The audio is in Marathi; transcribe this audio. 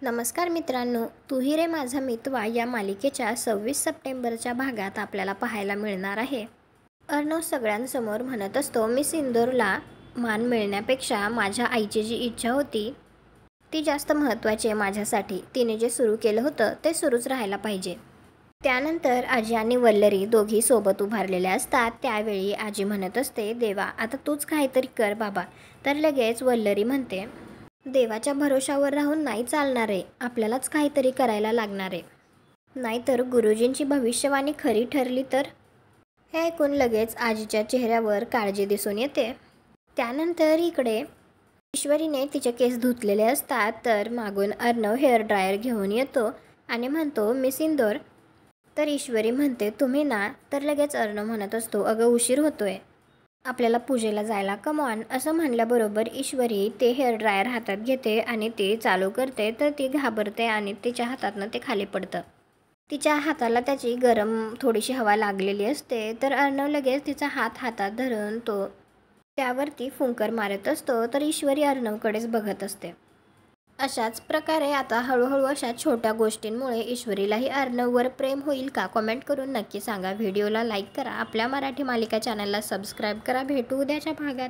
नमस्कार मित्रांनो, तू ही रे माझा मितवा या मालिकेच्या 26 सप्टेंबरच्या भागात आपल्याला पाहायला मिळणार आहे. अर्णव सगळ्यांसमोर म्हणत असतो, मी सिंदूरला मान मिळण्यापेक्षा माझ्या आईची जी इच्छा होती ती जास्त महत्त्वाची आहे माझ्यासाठी. तिने जे सुरू केलं होतं ते सुरूच राहायला पाहिजे. त्यानंतर आजी आणि वल्लरी दोघी सोबत उभारलेल्या असतात. त्यावेळी आजी म्हणत असते, देवा आता तूच काहीतरी कर बाबा. तर लगेच वल्लरी म्हणते, देवाच्या भरोशावर राहून नाही चालणार आहे, आपल्यालाच काहीतरी करायला लागणार आहे, नाहीतर गुरुजींची भविष्यवाणी खरी ठरली तर. हे ऐकून लगेच आजीच्या चेहऱ्यावर काळजी दिसून येते. त्यानंतर इकडे ईश्वरीने तिचे केस धुतलेले असतात. तर मागून अर्णव हेअर ड्रायर घेऊन येतो आणि म्हणतो, मी सिंदूर. तर ईश्वरी म्हणते, तुम्ही ना. तर लगेच अर्णव म्हणत असतो, अगं उशीर होतोय, आपल्याला पूजेला जायला, कम ऑन. असं म्हणल्याबरोबर ईश्वरी ते हेअर ड्रायर हातात घेते आणि ते चालू करते. तर ती घाबरते आणि तिच्या हातातनं ते खाली पडतं. तिच्या हाताला त्याची गरम थोडीशी हवा लागलेली असते. तर अर्णव लगेच तिचा हात हातात धरून तो त्यावरती फुंकर मारत असतो. तर ईश्वरी अर्णवकडेच बघत असते. अशाच प्रकारे आता हळूहळू अशा छोट्या गोष्टींमुळे ईश्वरीलाही अर्णववर प्रेम होईल का? कॉमेंट करून नक्की सांगा. व्हिडिओला लाईक करा. आपल्या मराठी मालिका चॅनलला सबस्क्राईब करा. भेटू उद्याच्या भागात.